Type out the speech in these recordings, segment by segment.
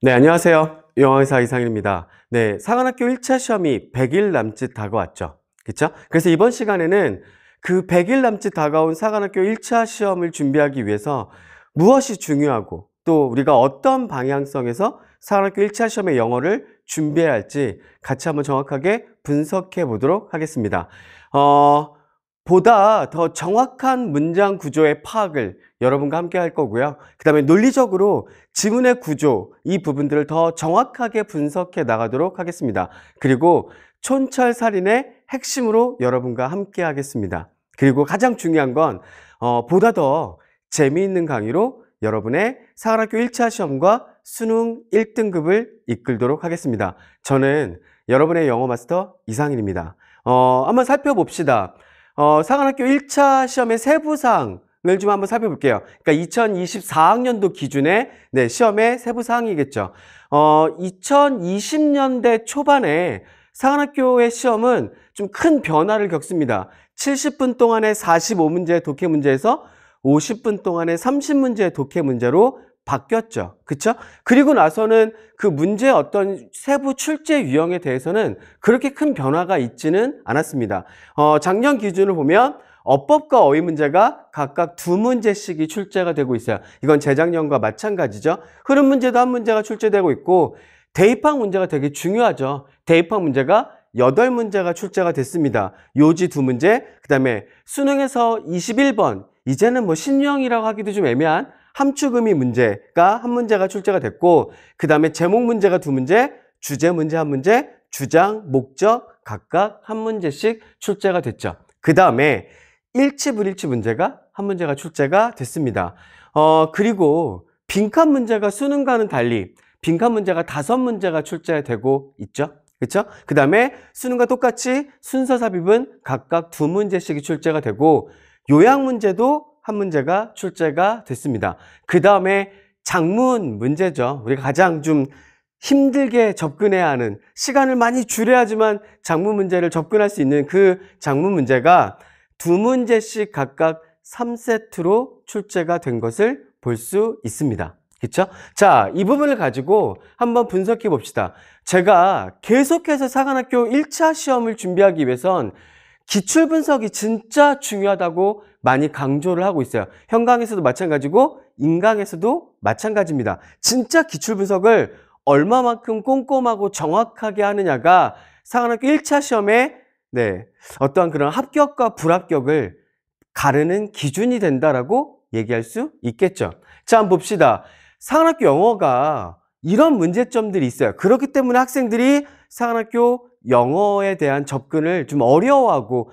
네, 안녕하세요. 영어의사 이상일입니다. 네, 사관학교 1차 시험이 100일 남짓 다가왔죠. 그쵸? 그래서 이번 시간에는 그 100일 남짓 다가온 사관학교 1차 시험을 준비하기 위해서 무엇이 중요하고 또 우리가 어떤 방향성에서 사관학교 1차 시험의 영어를 준비해야 할지 같이 한번 정확하게 분석해 보도록 하겠습니다. 보다 더 정확한 문장 구조의 파악을 여러분과 함께 할 거고요. 그 다음에 논리적으로 지문의 구조, 이 부분들을 더 정확하게 분석해 나가도록 하겠습니다. 그리고 촌철살인의 핵심으로 여러분과 함께 하겠습니다. 그리고 가장 중요한 건 보다 더 재미있는 강의로 여러분의 사관학교 1차 시험과 수능 1등급을 이끌도록 하겠습니다. 저는 여러분의 영어 마스터 이상일입니다. 한번 살펴봅시다. 사관학교 1차 시험의 세부사항을 좀 한번 살펴볼게요. 그러니까 2024학년도 기준의 시험의 세부사항이겠죠. 2020년대 초반에 사관학교의 시험은 좀 큰 변화를 겪습니다. 70분 동안의 45문제 독해 문제에서 50분 동안의 30문제 독해 문제로 바뀌었죠. 그쵸? 그리고 나서는 그 문제의 어떤 세부 출제 유형에 대해서는 그렇게 큰 변화가 있지는 않았습니다. 작년 기준을 보면 어법과 어휘 문제가 각각 2문제씩이 출제가 되고 있어요. 이건 재작년과 마찬가지죠. 흐름 문제도 한 문제가 출제되고 있고 대입학 문제가 되게 중요하죠. 대입학 문제가 8문제가 출제가 됐습니다. 요지 2문제, 그 다음에 수능에서 21번, 이제는 뭐 신유형이라고 하기도 좀 애매한 함축의미 문제가 한 문제가 출제가 됐고, 그 다음에 제목 문제가 2문제, 주제 문제 1문제, 주장, 목적 각각 한 문제씩 출제가 됐죠. 그 다음에 일치 불일치 문제가 한 문제가 출제가 됐습니다. 그리고 빈칸 문제가 수능과는 달리 빈칸 문제가 5문제가 출제되고 있죠. 그렇죠? 그 다음에 수능과 똑같이 순서 삽입은 각각 2문제씩이 출제가 되고 요약 문제도 한 문제가 출제가 됐습니다. 그 다음에 작문 문제죠. 우리가 가장 좀 힘들게 접근해야 하는, 시간을 많이 줄여야지만 작문 문제를 접근할 수 있는 그 작문 문제가 2문제씩 각각 3세트로 출제가 된 것을 볼 수 있습니다. 그렇죠? 자, 이 부분을 가지고 한번 분석해 봅시다. 제가 계속해서 사관학교 1차 시험을 준비하기 위해선 기출 분석이 진짜 중요하다고 많이 강조를 하고 있어요. 현강에서도 마찬가지고 인강에서도 마찬가지입니다. 진짜 기출 분석을 얼마만큼 꼼꼼하고 정확하게 하느냐가 사관학교 1차 시험에 어떠한 그런 합격과 불합격을 가르는 기준이 된다라고 얘기할 수 있겠죠. 자, 한번 봅시다. 사관학교 영어가 이런 문제점들이 있어요. 그렇기 때문에 학생들이 사관학교 영어에 대한 접근을 좀 어려워하고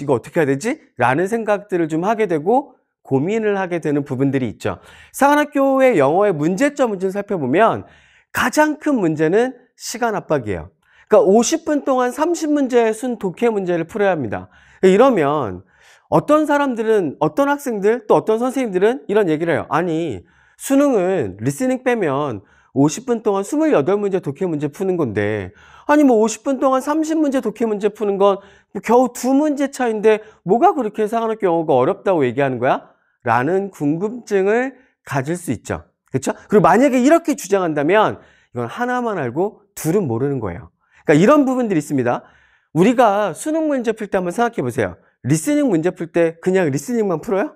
이거 어떻게 해야 되지? 라는 생각들을 좀 하게 되고 고민을 하게 되는 부분들이 있죠. 사관학교의 영어의 문제점을 좀 살펴보면 가장 큰 문제는 시간 압박이에요. 그러니까 50분 동안 30문제의 순 독해 문제를 풀어야 합니다. 이러면 어떤 사람들은, 어떤 학생들 또 어떤 선생님들은 이런 얘기를 해요. 아니, 수능은 리스닝 빼면 50분 동안 28문제 독해 문제 푸는 건데, 아니 뭐 50분 동안 30문제 독해 문제 푸는 건 겨우 2문제 차인데 뭐가 그렇게 사관학교 영어가 어렵다고 얘기하는 거야? 라는 궁금증을 가질 수 있죠. 그렇죠? 그리고 만약에 이렇게 주장한다면 이건 하나만 알고 둘은 모르는 거예요. 그러니까 이런 부분들이 있습니다. 우리가 수능 문제 풀 때 한번 생각해 보세요. 리스닝 문제 풀 때 그냥 리스닝만 풀어요?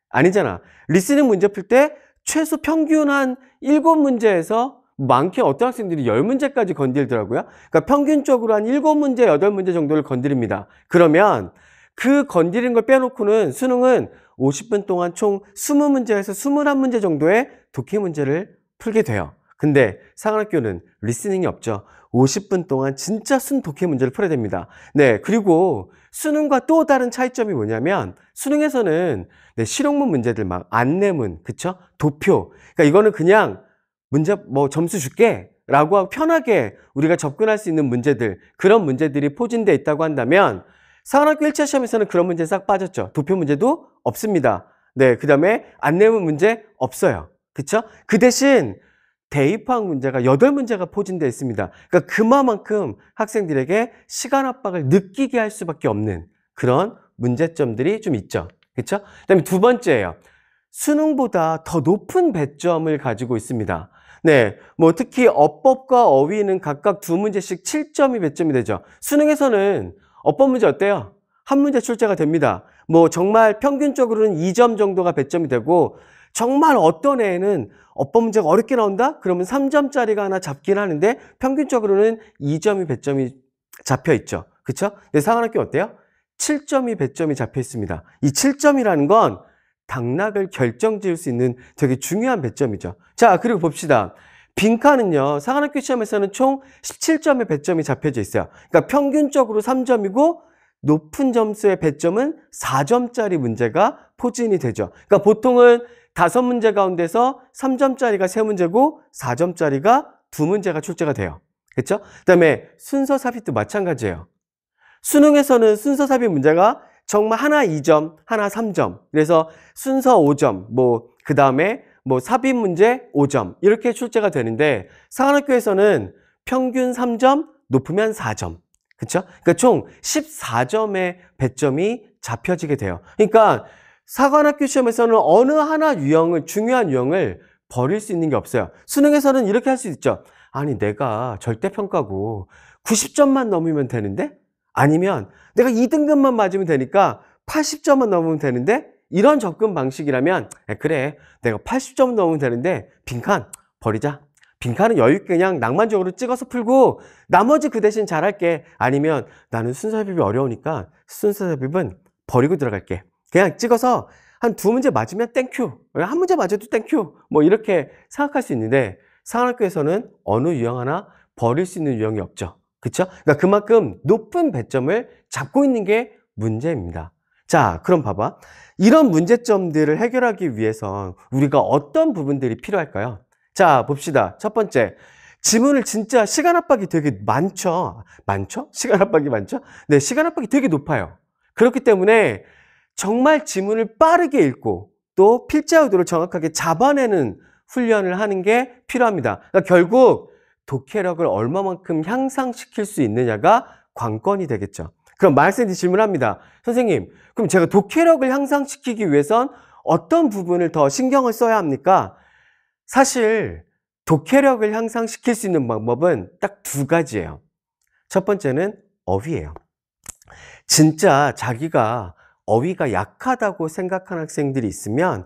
아니잖아. 리스닝 문제 풀 때 최소 평균 한 7문제에서 많게 어떤 학생들이 10문제까지 건들더라고요. 그러니까 평균적으로 한 7문제, 8문제 정도를 건드립니다. 그러면 그 건드리는 걸 빼놓고는 수능은 50분 동안 총 20문제에서 21문제 정도의 독해 문제를 풀게 돼요. 근데 사관학교는 리스닝이 없죠. 50분 동안 진짜 순 독해 문제를 풀어야 됩니다. 그리고 수능과 또 다른 차이점이 뭐냐면 수능에서는 실용문 문제들 막 안내문, 그쵸? 도표. 그러니까 이거는 그냥 문제 뭐 점수 줄게 라고 하고 편하게 우리가 접근할 수 있는 문제들, 그런 문제들이 포진되어 있다고 한다면 사관학교 1차 시험에서는 그런 문제 싹 빠졌죠. 도표 문제도 없습니다. 그 다음에 안내문 문제 없어요. 그쵸? 그 대신 대입학 문제가 8문제가 포진되어 있습니다. 그러니까 그만큼 학생들에게 시간 압박을 느끼게 할 수밖에 없는 그런 문제점들이 좀 있죠. 그쵸? 그 다음에 두 번째예요. 수능보다 더 높은 배점을 가지고 있습니다. 네, 뭐 특히 어법과 어휘는 각각 2문제씩 7점이 배점이 되죠. 수능에서는 어법 문제 어때요? 한 문제 출제가 됩니다. 뭐 정말 평균적으로는 2점 정도가 배점이 되고, 정말 어떤 애는 어법 문제가 어렵게 나온다? 그러면 3점짜리가 하나 잡긴 하는데 평균적으로는 2점이 배점이 잡혀 있죠. 그쵸? 근데 상한학교 어때요? 7점이 배점이 잡혀 있습니다. 이 7점이라는 건 당락을 결정지을 수 있는 되게 중요한 배점이죠. 자, 그리고 봅시다. 빈칸은요, 상한학교 시험에서는 총 17점의 배점이 잡혀져 있어요. 그러니까 평균적으로 3점이고 높은 점수의 배점은 4점짜리 문제가 포진이 되죠. 그러니까 보통은 5문제 가운데서 3점짜리가 3문제고 4점짜리가 2문제가 출제가 돼요. 그렇죠? 그다음에 순서 삽입도 마찬가지예요. 수능에서는 순서 삽입 문제가 정말 하나 2점, 하나 3점. 그래서 순서 5점, 뭐 그다음에 뭐 삽입 문제 5점 이렇게 출제가 되는데, 상한학교에서는 평균 3점, 높으면 4점. 그렇죠? 그러니까 총 14점의 배점이 잡혀지게 돼요. 그러니까 상한학교 시험에서는 어느 하나 유형을, 중요한 유형을 버릴 수 있는 게 없어요. 수능에서는 이렇게 할 수 있죠. 아니, 내가 절대평가고 90점만 넘으면 되는데? 아니면 내가 2등급만 맞으면 되니까 80점만 넘으면 되는데? 이런 접근 방식이라면 그래, 내가 80점 넘으면 되는데 빈칸 버리자. 빈칸은 여유 있게 그냥 낭만적으로 찍어서 풀고 나머지 그 대신 잘할게. 아니면 나는 순서삽입이 어려우니까 순서삽입은 버리고 들어갈게. 그냥 찍어서 한 2문제 맞으면 땡큐, 한 문제 맞아도 땡큐, 뭐 이렇게 생각할 수 있는데, 상한학교에서는 어느 유형 하나 버릴 수 있는 유형이 없죠. 그쵸? 그러니까 그만큼 높은 배점을 잡고 있는 게 문제입니다. 자, 그럼 봐봐. 이런 문제점들을 해결하기 위해서 우리가 어떤 부분들이 필요할까요? 자, 봅시다. 첫 번째, 지문을 진짜 시간 압박이 되게 많죠? 시간 압박이 많죠? 네, 시간 압박이 되게 높아요. 그렇기 때문에 정말 지문을 빠르게 읽고 또 필자 의도를 정확하게 잡아내는 훈련을 하는 게 필요합니다. 그러니까 결국 독해력을 얼마만큼 향상시킬 수 있느냐가 관건이 되겠죠. 그럼 만학생들이 질문합니다. 선생님, 그럼 제가 독해력을 향상시키기 위해선 어떤 부분을 더 신경을 써야 합니까? 사실 독해력을 향상시킬 수 있는 방법은 딱 2가지예요. 첫 번째는 어휘예요. 진짜 자기가 어휘가 약하다고 생각하는 학생들이 있으면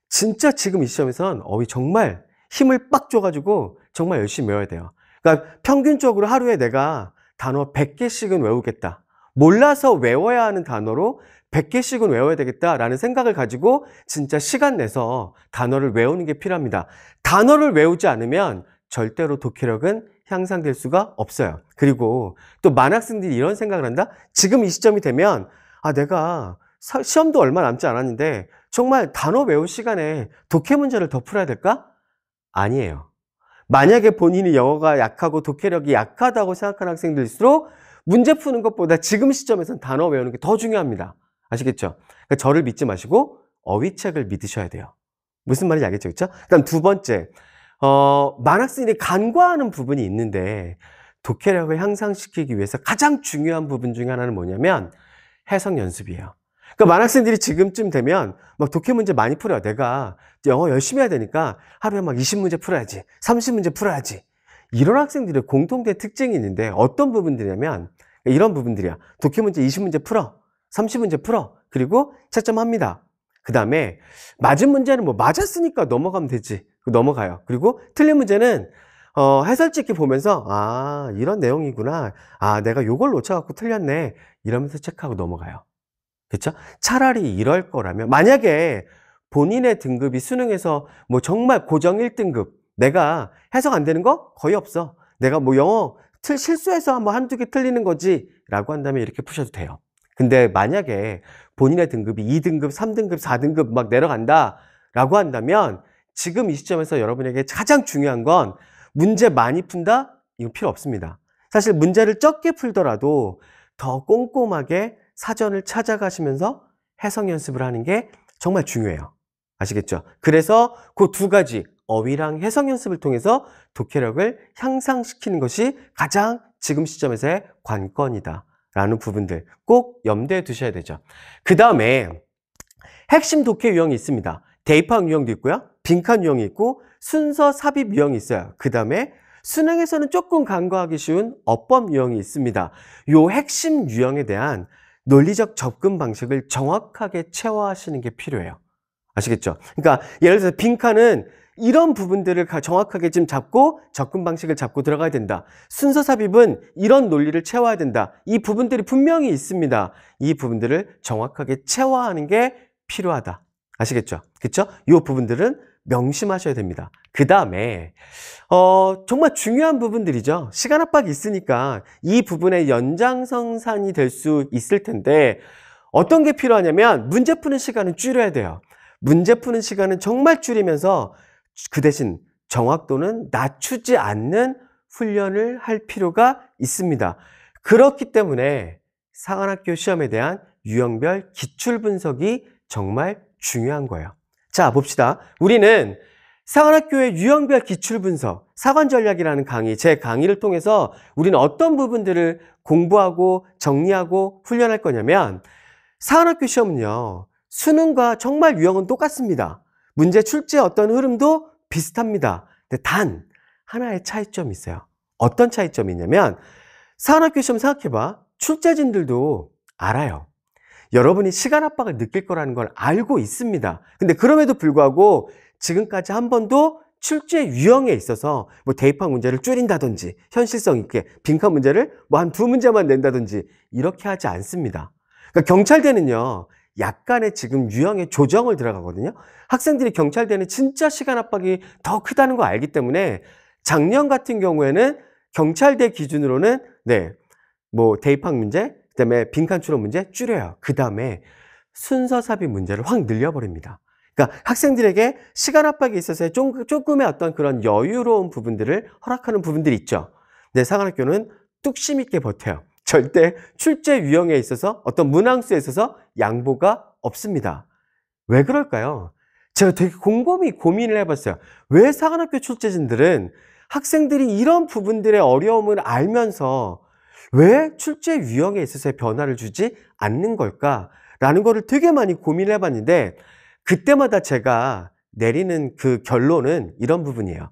진짜 지금 이 시험에선 어휘 정말 힘을 빡 줘가지고 정말 열심히 외워야 돼요. 그러니까 평균적으로 하루에 내가 단어 100개씩은 외우겠다. 몰라서 외워야 하는 단어로 100개씩은 외워야 되겠다라는 생각을 가지고 진짜 시간 내서 단어를 외우는 게 필요합니다. 단어를 외우지 않으면 절대로 독해력은 향상될 수가 없어요. 그리고 또 많은 학생들이 이런 생각을 한다? 지금 이 시점이 되면 내가 시험도 얼마 남지 않았는데 정말 단어 외울 시간에 독해 문제를 더 풀어야 될까? 아니에요. 만약에 본인이 영어가 약하고 독해력이 약하다고 생각하는 학생들일수록 문제 푸는 것보다 지금 시점에서는 단어 외우는 게 더 중요합니다. 아시겠죠? 그러니까 저를 믿지 마시고 어휘책을 믿으셔야 돼요. 무슨 말인지 알겠죠? 그렇죠? 그다음 2번째, 많은 학생들이 간과하는 부분이 있는데 독해력을 향상시키기 위해서 가장 중요한 부분 중에 하나는 뭐냐면 해석 연습이에요. 그러니까 많은 학생들이 지금쯤 되면 막 독해 문제 많이 풀어요. 내가 영어 열심히 해야 되니까 하루에 막 20문제 풀어야지, 30문제 풀어야지. 이런 학생들의 공통된 특징이 있는데 어떤 부분들이냐면 이런 부분들이야. 독해 문제 20문제 풀어, 30문제 풀어, 그리고 채점합니다. 그 다음에 맞은 문제는 뭐 맞았으니까 넘어가면 되지. 넘어가요. 그리고 틀린 문제는 해설찍기 보면서 이런 내용이구나, 내가 요걸 놓쳐갖고 틀렸네, 이러면서 체크하고 넘어가요. 그렇죠? 차라리 이럴 거라면, 만약에 본인의 등급이 수능에서 뭐 정말 고정 1등급, 내가 해석 안 되는 거 거의 없어, 내가 뭐 영어 실수해서 뭐 한두 개 틀리는 거지 라고 한다면 이렇게 푸셔도 돼요. 근데 만약에 본인의 등급이 2등급, 3등급, 4등급 막 내려간다 라고 한다면 지금 이 시점에서 여러분에게 가장 중요한 건 문제 많이 푼다? 이거 필요 없습니다. 사실 문제를 적게 풀더라도 더 꼼꼼하게 사전을 찾아가시면서 해석 연습을 하는 게 정말 중요해요. 아시겠죠? 그래서 그 2가지, 어휘랑 해석 연습을 통해서 독해력을 향상시키는 것이 가장 지금 시점에서의 관건이다 라는 부분들 꼭 염두에 두셔야 되죠. 그 다음에 핵심 독해 유형이 있습니다. 대입학 유형도 있고요. 빈칸 유형이 있고 순서 삽입 유형이 있어요. 그 다음에 수능에서는 조금 간과하기 쉬운 어법 유형이 있습니다. 요 핵심 유형에 대한 논리적 접근 방식을 정확하게 체화하시는 게 필요해요. 아시겠죠? 그러니까 예를 들어서 빈칸은 이런 부분들을 정확하게 좀 잡고 접근 방식을 잡고 들어가야 된다. 순서 삽입은 이런 논리를 채워야 된다. 이 부분들이 분명히 있습니다. 이 부분들을 정확하게 채워하는 게 필요하다. 아시겠죠? 그렇죠? 이 부분들은 명심하셔야 됩니다. 그 다음에 정말 중요한 부분들이죠. 시간 압박이 있으니까 이 부분의 연장선상이 될 수 있을 텐데 어떤 게 필요하냐면 문제 푸는 시간은 줄여야 돼요. 문제 푸는 시간은 정말 줄이면서 그 대신 정확도는 낮추지 않는 훈련을 할 필요가 있습니다. 그렇기 때문에 사관학교 시험에 대한 유형별 기출 분석이 정말 중요한 거예요. 자, 봅시다. 우리는 사관학교의 유형별 기출 분석, 사관 전략이라는 강의, 제 강의를 통해서 우리는 어떤 부분들을 공부하고 정리하고 훈련할 거냐면 사관학교 시험은요, 수능과 정말 유형은 똑같습니다. 문제 출제 어떤 흐름도 비슷합니다. 근데 단 하나의 차이점이 있어요. 어떤 차이점이 있냐면 사관학교 시험 생각해봐. 출제진들도 알아요. 여러분이 시간 압박을 느낄 거라는 걸 알고 있습니다. 근데 그럼에도 불구하고 지금까지 한 번도 출제 유형에 있어서 뭐 대입학 문제를 줄인다든지 현실성 있게 빈칸 문제를 뭐 한 2문제만 낸다든지 이렇게 하지 않습니다. 그러니까 경찰대는요, 약간의 지금 유형의 조정을 들어가거든요. 학생들이 경찰대는 진짜 시간 압박이 더 크다는 거 알기 때문에 작년 같은 경우에는 경찰대 기준으로는 뭐 대입학 문제, 그다음에 빈칸 추론 문제 줄여요. 그다음에 순서 삽입 문제를 확 늘려버립니다. 그러니까 학생들에게 시간 압박이 있어서 조금의 어떤 그런 여유로운 부분들을 허락하는 부분들이 있죠. 근데 사관학교는 뚝심 있게 버텨요. 절대 출제 유형에 있어서 어떤 문항수에 있어서 양보가 없습니다. 왜 그럴까요? 제가 되게 곰곰이 고민을 해봤어요. 왜 사관학교 출제진들은 학생들이 이런 부분들의 어려움을 알면서 왜 출제 유형에 있어서의 변화를 주지 않는 걸까라는 거를 되게 많이 고민을 해봤는데 그때마다 제가 내리는 그 결론은 이런 부분이에요.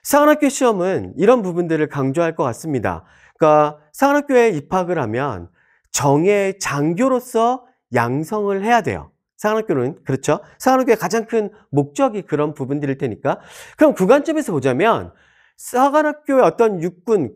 사관학교 시험은 이런 부분들을 강조할 것 같습니다. 그러니까 사관학교에 입학을 하면 정예 장교로서 양성을 해야 돼요. 사관학교는 그렇죠. 사관학교의 가장 큰 목적이 그런 부분들일 테니까. 그럼 그 관점에서 보자면 사관학교의 어떤 육군,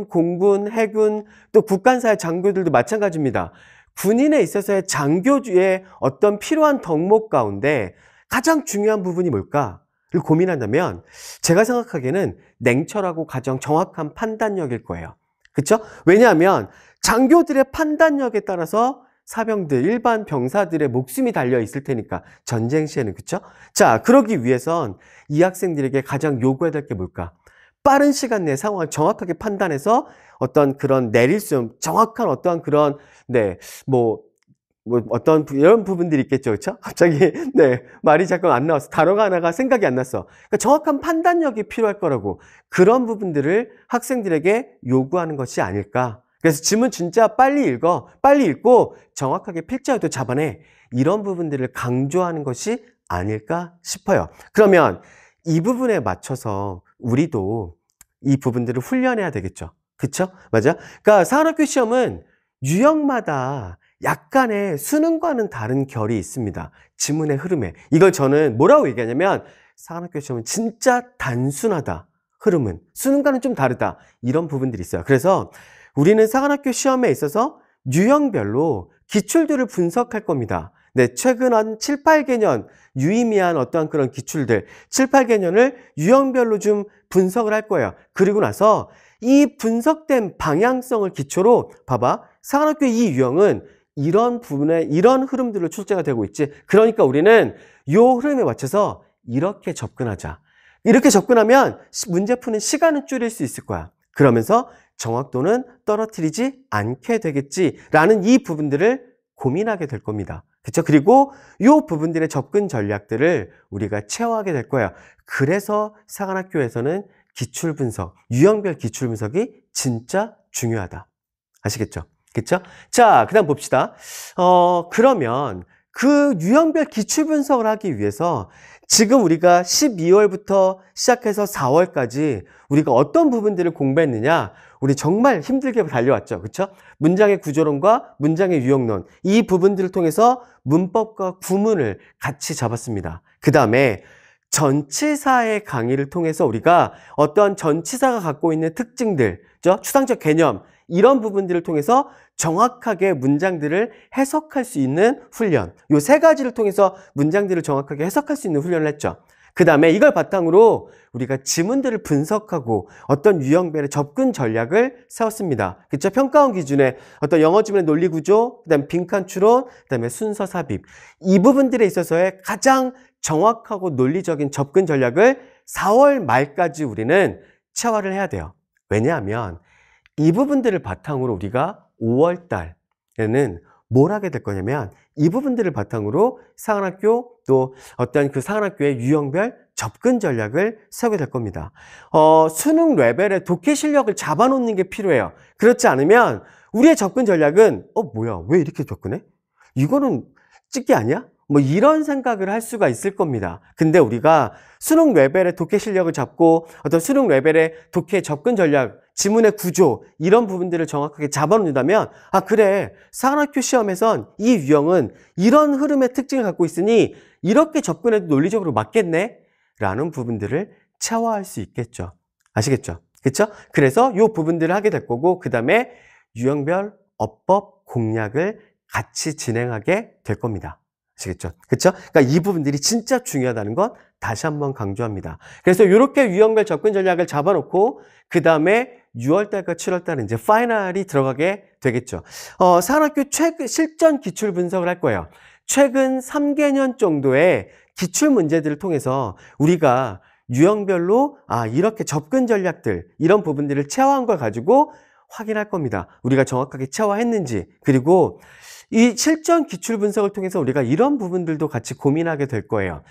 공군, 해군, 또 국간사의 장교들도 마찬가지입니다. 군인에 있어서의 장교주의 어떤 필요한 덕목 가운데 가장 중요한 부분이 뭘까를 고민한다면 제가 생각하기에는 냉철하고 가장 정확한 판단력일 거예요. 그렇죠? 왜냐하면 장교들의 판단력에 따라서 사병들, 일반 병사들의 목숨이 달려 있을 테니까 전쟁 시에는 그렇죠? 자, 그러기 위해선 이 학생들에게 가장 요구해야 될 게 뭘까? 빠른 시간 내에 상황을 정확하게 판단해서 어떤 그런 내릴 수 있는 정확한 어떠한 그런 뭐 어떤 이런 부분들이 있겠죠, 그렇죠? 갑자기 말이 잠깐 안 나왔어. 단어가 하나가 생각이 안 났어. 그러니까 정확한 판단력이 필요할 거라고 그런 부분들을 학생들에게 요구하는 것이 아닐까. 그래서 지문 진짜 빨리 읽고 정확하게 필자도 잡아내. 이런 부분들을 강조하는 것이 아닐까 싶어요. 그러면 이 부분에 맞춰서 우리도 이 부분들을 훈련해야 되겠죠. 그쵸? 맞아? 그러니까 사관학교 시험은 유형마다 약간의 수능과는 다른 결이 있습니다. 지문의 흐름에. 이걸 저는 뭐라고 얘기하냐면 사관학교 시험은 진짜 단순하다. 흐름은. 수능과는 좀 다르다. 이런 부분들이 있어요. 그래서 우리는 사관학교 시험에 있어서 유형별로 기출들을 분석할 겁니다. 최근 한 7, 8개년 유의미한 어떠한 그런 기출들 7, 8개년을 유형별로 좀 분석을 할 거예요. 그리고 나서 이 분석된 방향성을 기초로 봐봐. 사관학교 이 유형은 이런 부분에 이런 흐름들로 출제가 되고 있지. 그러니까 우리는 이 흐름에 맞춰서 이렇게 접근하자. 이렇게 접근하면 문제 푸는 시간은 줄일 수 있을 거야. 그러면서 정확도는 떨어뜨리지 않게 되겠지라는 이 부분들을 고민하게 될 겁니다. 그렇죠? 그리고 이 부분들의 접근 전략들을 우리가 체화하게 될 거예요. 그래서 사관학교에서는 기출 분석, 유형별 기출 분석이 진짜 중요하다. 아시겠죠? 그렇죠? 자, 그다음 봅시다. 그러면 그 유형별 기출 분석을 하기 위해서 지금 우리가 12월부터 시작해서 4월까지 우리가 어떤 부분들을 공부했느냐, 우리 정말 힘들게 달려왔죠. 그렇죠? 문장의 구조론과 문장의 유형론, 이 부분들을 통해서 문법과 구문을 같이 잡았습니다. 그 다음에 전치사의 강의를 통해서 우리가 어떤 전치사가 갖고 있는 특징들, 추상적 개념, 이런 부분들을 통해서 정확하게 문장들을 해석할 수 있는 훈련, 이 세 가지를 통해서 문장들을 정확하게 해석할 수 있는 훈련을 했죠. 그 다음에 이걸 바탕으로 우리가 지문들을 분석하고 어떤 유형별의 접근 전략을 세웠습니다. 그렇죠? 평가원 기준에 어떤 영어 지문의 논리 구조, 그다음에 빈칸 추론, 그다음에 순서 삽입, 이 부분들에 있어서의 가장 정확하고 논리적인 접근 전략을 4월 말까지 우리는 체화를 해야 돼요. 왜냐하면 이 부분들을 바탕으로 우리가 5월 달에는 뭘 하게 될 거냐면 이 부분들을 바탕으로 사관학교 또 어떤 그 사관학교의 유형별 접근 전략을 세우게 될 겁니다. 수능 레벨의 독해 실력을 잡아놓는 게 필요해요. 그렇지 않으면 우리의 접근 전략은 뭐야, 왜 이렇게 접근해? 이거는 찍기 아니야? 뭐 이런 생각을 할 수가 있을 겁니다. 근데 우리가 수능 레벨의 독해 실력을 잡고 어떤 수능 레벨의 독해 접근 전략, 지문의 구조, 이런 부분들을 정확하게 잡아놓는다면 그래, 사관학교 시험에선 이 유형은 이런 흐름의 특징을 갖고 있으니 이렇게 접근해도 논리적으로 맞겠네? 라는 부분들을 체화할 수 있겠죠. 아시겠죠? 그렇죠? 그래서 이 부분들을 하게 될 거고, 그 다음에 유형별 어법 공략을 같이 진행하게 될 겁니다. 아시겠죠? 그렇죠? 그러니까 이 부분들이 진짜 중요하다는 건 다시 한번 강조합니다. 그래서 이렇게 유형별 접근 전략을 잡아놓고 그 다음에 6월달과 7월달은 이제 파이널이 들어가게 되겠죠. 사관학교 실전 기출 분석을 할 거예요. 최근 3개년 정도의 기출 문제들을 통해서 우리가 유형별로 이렇게 접근 전략들, 이런 부분들을 체화한 걸 가지고 확인할 겁니다. 우리가 정확하게 체화했는지, 그리고 이 실전 기출 분석을 통해서 우리가 이런 부분들도 같이 고민하게 될 거예요.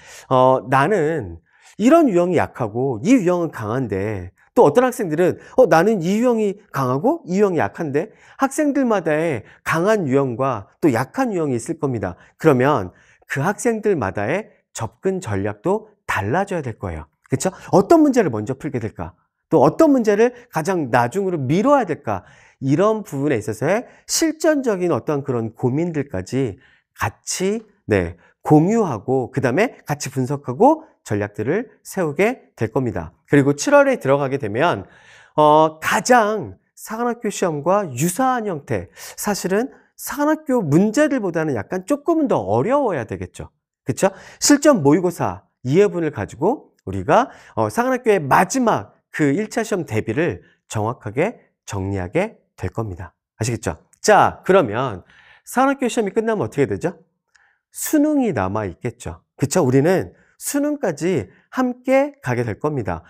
나는 이런 유형이 약하고 이 유형은 강한데, 또 어떤 학생들은 나는 이 유형이 강하고 이 유형이 약한데, 학생들마다의 강한 유형과 또 약한 유형이 있을 겁니다. 그러면 그 학생들마다의 접근 전략도 달라져야 될 거예요. 그렇죠? 어떤 문제를 먼저 풀게 될까? 또 어떤 문제를 가장 나중으로 미뤄야 될까? 이런 부분에 있어서의 실전적인 어떤 그런 고민들까지 같이 공유하고 그 다음에 같이 분석하고 전략들을 세우게 될 겁니다. 그리고 7월에 들어가게 되면 가장 사관학교 시험과 유사한 형태, 사실은 사관학교 문제들보다는 약간 조금은 더 어려워야 되겠죠. 그렇죠? 실전 모의고사 2회분을 가지고 우리가 사관학교의 마지막 그 1차 시험 대비를 정확하게 정리하게 될 겁니다. 아시겠죠? 자, 그러면 사관학교 시험이 끝나면 어떻게 되죠? 수능이 남아 있겠죠. 그쵸? 우리는 수능까지 함께 가게 될 겁니다.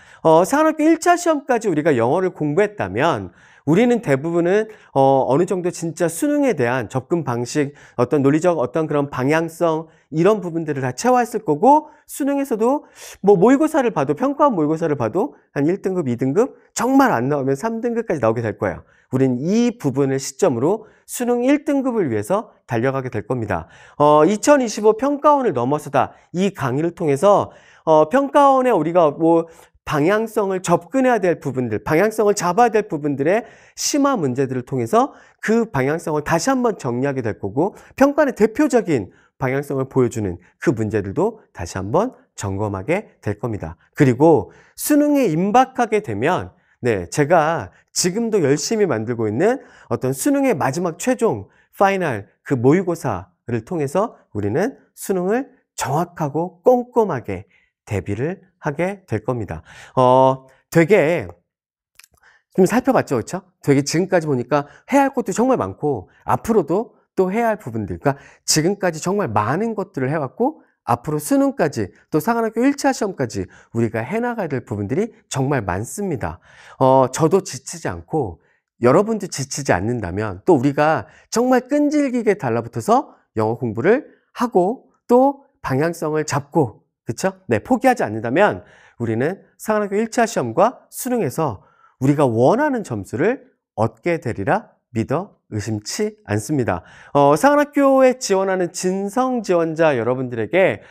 사관학교 1차 시험까지 우리가 영어를 공부했다면 우리는 대부분은 어느 정도 진짜 수능에 대한 접근 방식, 어떤 논리적 어떤 그런 방향성, 이런 부분들을 다 체화했을 거고, 수능에서도 뭐 모의고사를 봐도, 평가원 모의고사를 봐도 한 1등급, 2등급, 정말 안 나오면 3등급까지 나오게 될 거예요. 우린 이 부분을 시점으로 수능 1등급을 위해서 달려가게 될 겁니다. 2025 평가원을 넘어서다, 이 강의를 통해서 평가원에 우리가 방향성을 접근해야 될 부분들, 방향성을 잡아야 될 부분들의 심화 문제들을 통해서 그 방향성을 다시 한번 정리하게 될 거고, 평가원의 대표적인 방향성을 보여주는 그 문제들도 다시 한번 점검하게 될 겁니다. 그리고 수능에 임박하게 되면 제가 지금도 열심히 만들고 있는 어떤 수능의 마지막 최종 파이널 그 모의고사를 통해서 우리는 수능을 정확하고 꼼꼼하게 대비를 하게 될 겁니다. 되게 좀 살펴봤죠, 그렇죠? 되게 지금까지 보니까 해야 할 것도 정말 많고 앞으로도 또 해야 할 부분들, 그러니까 지금까지 정말 많은 것들을 해왔고 앞으로 수능까지 또 사관학교 1차 시험까지 우리가 해나가야 될 부분들이 정말 많습니다. 저도 지치지 않고 여러분도 지치지 않는다면 또 우리가 정말 끈질기게 달라붙어서 영어 공부를 하고 또 방향성을 잡고, 그렇죠? 포기하지 않는다면 우리는 사관학교 1차 시험과 수능에서 우리가 원하는 점수를 얻게 되리라 믿어 의심치 않습니다. 상한학교에 지원하는 진성 지원자 여러분들에게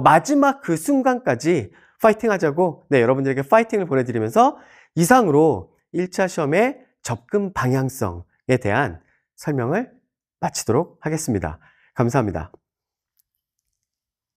마지막 그 순간까지 파이팅 하자고 여러분들에게 파이팅을 보내드리면서 이상으로 1차 시험의 접근 방향성에 대한 설명을 마치도록 하겠습니다. 감사합니다.